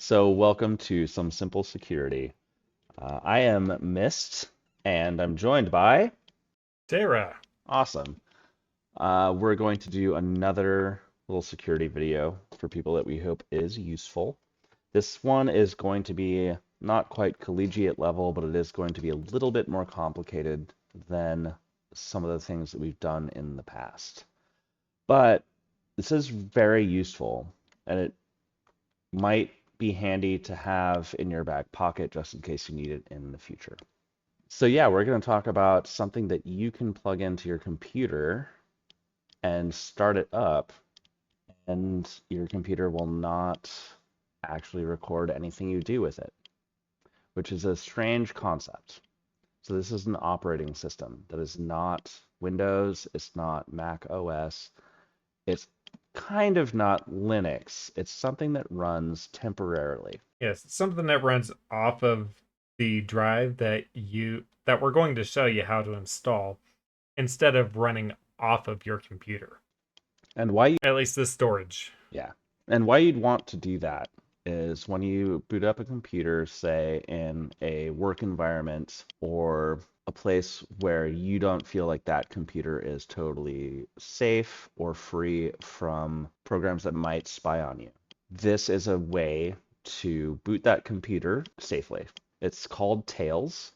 So, welcome to Some Simple Security. I am Mist, and I'm joined by Terra. Awesome. We're going to do another little security video for people that we hope is useful. This one is going to be not quite collegiate level, but it is going to be a little bit more complicated than some of the things that we've done in the past. But this is very useful, and it might be handy to have in your back pocket just in case you need it in the future. So yeah, we're going to talk about something that you can plug into your computer and start it up, and your computer will not actually record anything you do with it, which is a strange concept. So this is an operating system that is not Windows, it's not Mac OS, it's kind of not Linux. It's something that runs temporarily. Yes, something that runs off of the drive that we're going to show you how to install instead of running off of your computer. And why At least the storage. Yeah. And why you'd want to do that is when you boot up a computer, say in a work environment or a place where you don't feel like that computer is totally safe or free from programs that might spy on you. This is a way to boot that computer safely. It's called Tails.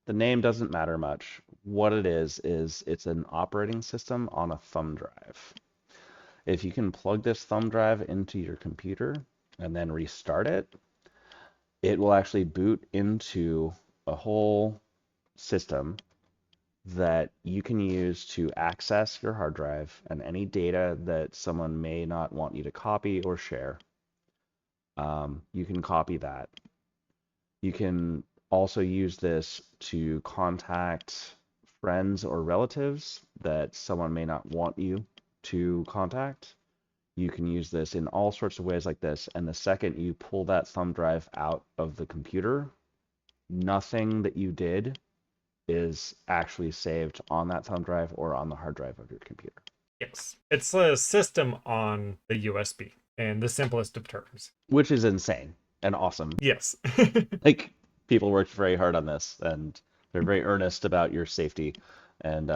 The name doesn't matter much. What it is it's an operating system on a thumb drive. If you can plug this thumb drive into your computer and then restart it, it will actually boot into a whole system that you can use to access your hard drive and any data that someone may not want you to copy or share. You can copy that. You can also use this to contact friends or relatives that someone may not want you to contact. You can use this in all sorts of ways like this. And the second you pull that thumb drive out of the computer, nothing that you did is actually saved on that thumb drive or on the hard drive of your computer. Yes. It's a system on the USB in the simplest of terms. Which is insane and awesome. Yes. Like, people worked very hard on this, and they're very earnest about your safety and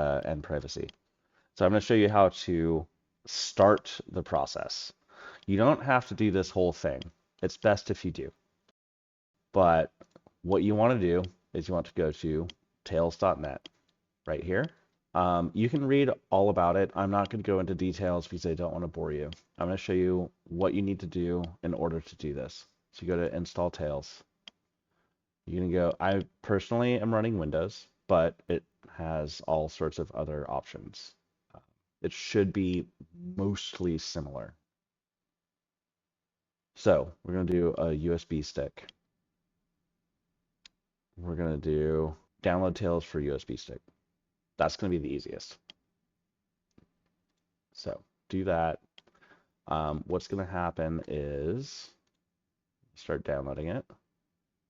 privacy. So I'm going to show you how to start the process. You don't have to do this whole thing. It's best if you do. But what you want to do is you want to go to tails.net right here. You can read all about it. I'm not going to go into details because I don't want to bore you. I'm going to show you what you need to do in order to do this. So you go to install Tails. You're going to go, I personally am running Windows, but it has all sorts of other options. It should be mostly similar. So we're going to do a USB stick. We're going to do download Tails for USB stick. That's going to be the easiest. So do that. What's going to happen is start downloading it,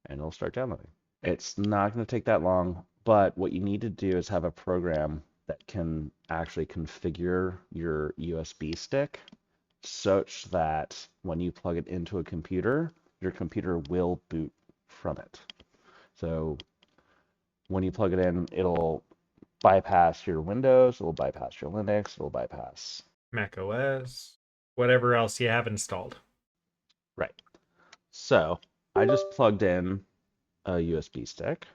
and it'll start downloading. It's not going to take that long, but what you need to do is have a program that can actually configure your USB stick such that when you plug it into a computer, your computer will boot from it. So when you plug it in, it'll bypass your Windows, it'll bypass your Linux, it'll bypass. Mac OS, whatever else you have installed. Right. So I just plugged in a USB stick.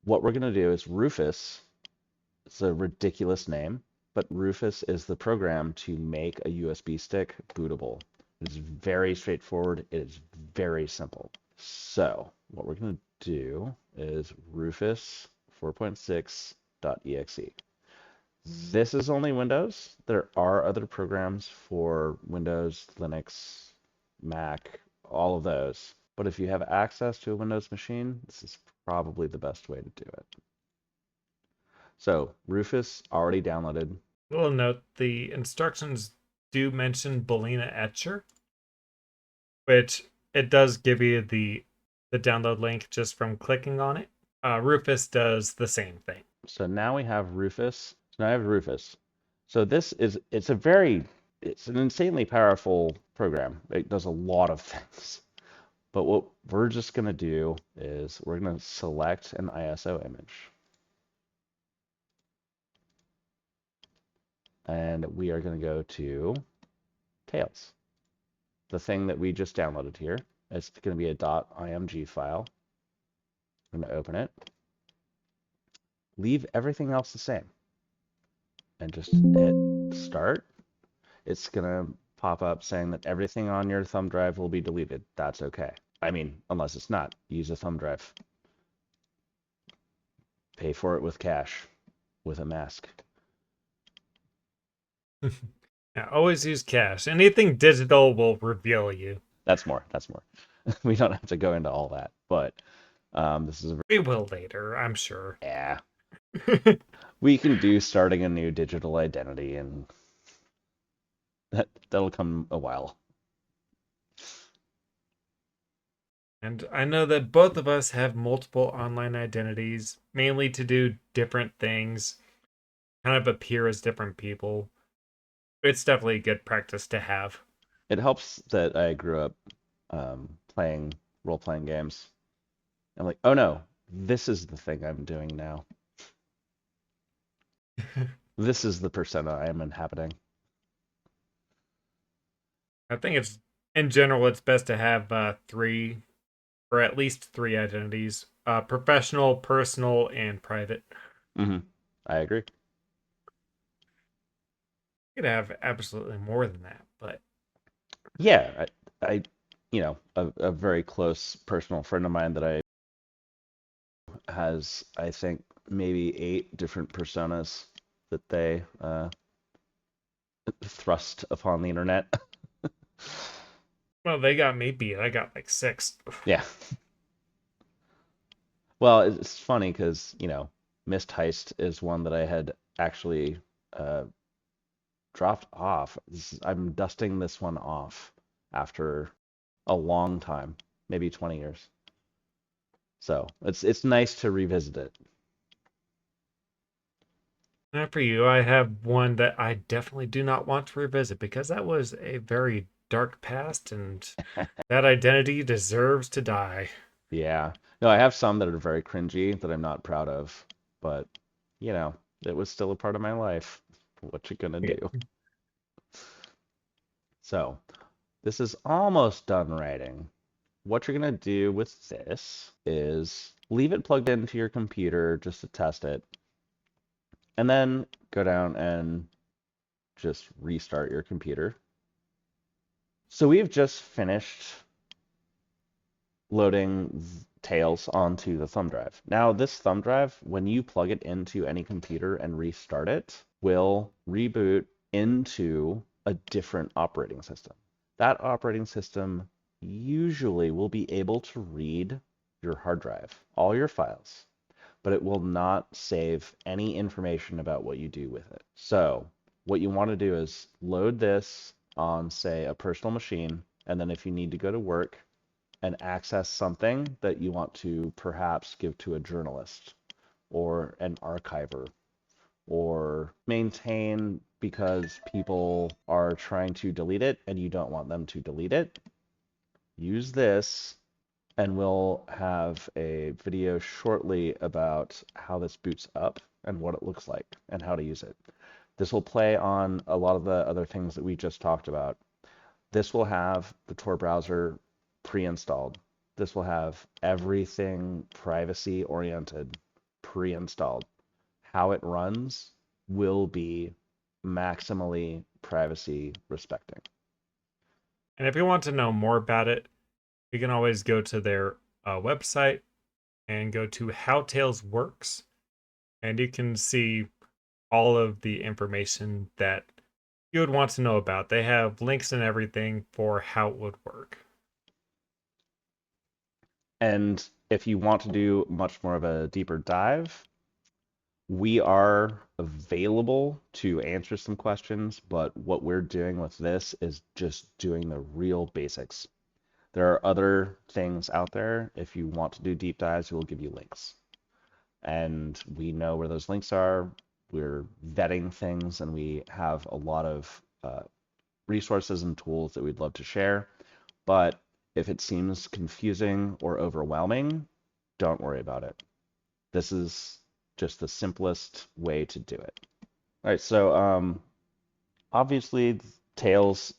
What we're going to do is Rufus. It's a ridiculous name, but Rufus is the program to make a USB stick bootable. It's very straightforward. It is very simple. So what we're going to do is Rufus 4.6.exe. This is only Windows. There are other programs for Windows, Linux, Mac, all of those. But if you have access to a Windows machine, this is probably the best way to do it. So Rufus already downloaded. Little note, the instructions do mention Boolean Etcher, which it does give you the download link just from clicking on it. Rufus does the same thing. So now we have Rufus. So now I have Rufus. So it's an insanely powerful program. It does a lot of things. But what we're just going to do is we're going to select an ISO image. And we are going to go to Tails. The thing that we just downloaded here. It's going to be a .img file. I'm going to open it. Leave everything else the same. And just hit start. It's going to pop up saying that everything on your thumb drive will be deleted. That's okay. I mean, unless it's not. Use a thumb drive. Pay for it with cash, with a mask. Yeah, always use cash. Anything digital will reveal you. That's more. That's more. We don't have to go into all that, but this is a We will later, I'm sure. yeah. We can do starting a new digital identity, and that'll come a while. And I know that both of us have multiple online identities, mainly to do different things, kind of appear as different people. It's definitely good practice to have. It helps that I grew up playing role-playing games. I'm like, oh no, this is the thing I'm doing now. This is the persona I am inhabiting. I think it's, in general, it's best to have three, or at least three identities: professional, personal, and private. Mm-hmm. I agree. You could have absolutely more than that, but Yeah, I a very close personal friend of mine that I has, I think, maybe 8 different personas that they thrust upon the internet. well, they got me beat. I got like 6. Yeah. Well, it's funny because, Mist Heist is one that I had actually uh, dropped off. I'm dusting this one off after a long time, maybe 20 years. So it's nice to revisit it. Not for you. I have one that I definitely do not want to revisit because that was a very dark past and that identity deserves to die. Yeah. No, I have some that are very cringy that I'm not proud of, but it was still a part of my life. What you gonna Yeah. do? So, this is almost done writing. What you're gonna do with this is leave it plugged into your computer just to test it, and then go down and just restart your computer. So we've just finished loading Tails onto the thumb drive. Now, this thumb drive, when you plug it into any computer and restart it, will reboot into a different operating system. That operating system usually will be able to read your hard drive, all your files, but it will not save any information about what you do with it. So, what you want to do is load this on, say, a personal machine, and then if you need to go to work, and access something that you want to perhaps give to a journalist or an archiver or maintain because people are trying to delete it and you don't want them to delete it, use this and we'll have a video shortly about how this boots up and what it looks like and how to use it. This will play on a lot of the other things that we just talked about. This will have the Tor browser pre-installed. This will have everything privacy oriented pre-installed. How it runs will be maximally privacy respecting. And if you want to know more about it, you can always go to their website and go to How Tails Works, and you can see all of the information that you would want to know about. They have links and everything for how it would work. And if you want to do much more of a deeper dive, we are available to answer some questions, but what we're doing with this is just doing the real basics. There are other things out there. If you want to do deep dives, we'll give you links. And we know where those links are. We're vetting things, and we have a lot of resources and tools that we'd love to share. But if it seems confusing or overwhelming, don't worry about it. This is just the simplest way to do it. All right, so obviously Tails,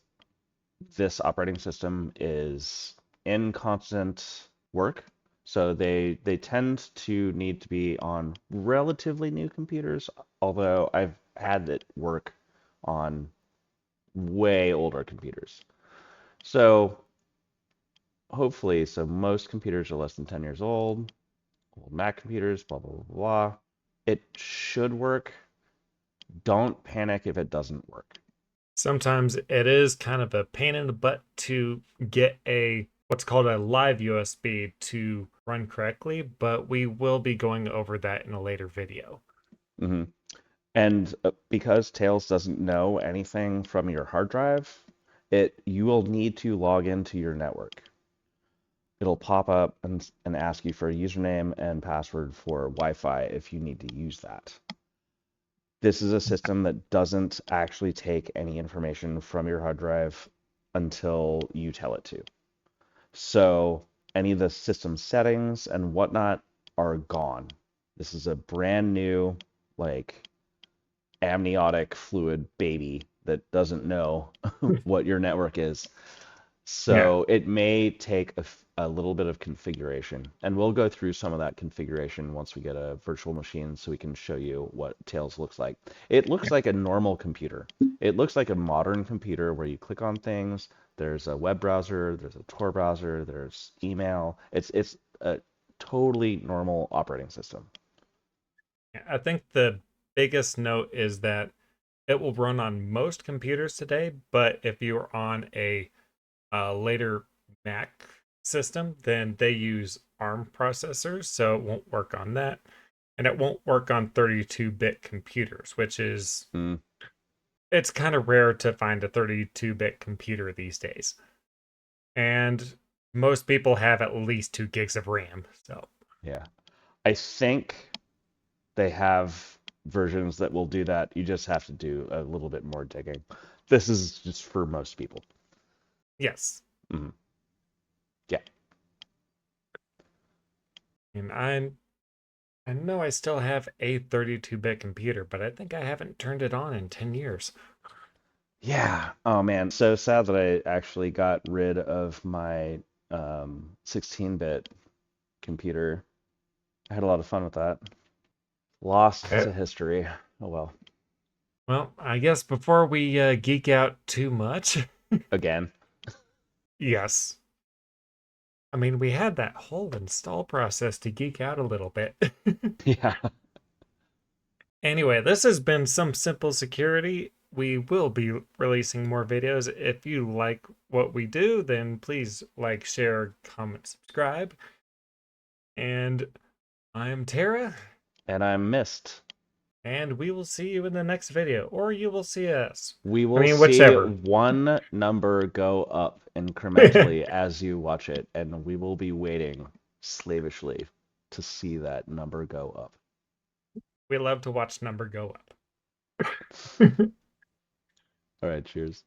this operating system is in constant work. So they tend to need to be on relatively new computers, although I've had it work on way older computers. So hopefully, so most computers are less than 10 years old, Mac computers, blah, blah, blah, blah. It should work. Don't panic if it doesn't work. Sometimes it is kind of a pain in the butt to get a what's called a live USB to run correctly, but we will be going over that in a later video. Hmm. And because Tails doesn't know anything from your hard drive, you will need to log into your network. It'll pop up and ask you for a username and password for Wi-Fi if you need to use that. This is a system that doesn't actually take any information from your hard drive until you tell it to. So any of the system settings and whatnot are gone. This is a brand new, like, amniotic fluid baby that doesn't know what your network is. Yeah. So it may take a little bit of configuration, and we'll go through some of that configuration once we get a virtual machine so we can show you what Tails looks like. It looks like a normal computer. It looks like a modern computer where you click on things. There's a web browser, there's a Tor browser, there's email. It's a totally normal operating system. I think the biggest note is that it will run on most computers today, but if you're on a later Mac system, then they use ARM processors, so it won't work on that. And it won't work on 32-bit computers, which is Mm, it's kind of rare to find a 32-bit computer these days. And most people have at least 2 gigs of RAM. So, yeah. I think they have versions that will do that. You just have to do a little bit more digging. This is just for most people. yes. Mhm. Yeah. And I know I still have a 32-bit computer, but I think I haven't turned it on in 10 years. Yeah. Oh man, so sad that I actually got rid of my 16-bit computer. I had a lot of fun with that. Lost Uh, to history. Oh well. Well, I guess before we geek out too much, Again. yes. I mean, we had that whole install process to geek out a little bit. Yeah. Anyway, this has been Some Simple Security. We will be releasing more videos. If you like what we do, then please like, share, comment, subscribe. And I'm Terra, And I'm missed. and we will see you in the next video, or you will see us. We I will mean, see whichever. one number go up incrementally as you watch it, and we will be waiting slavishly to see that number go up. We love to watch number go up. All right, cheers.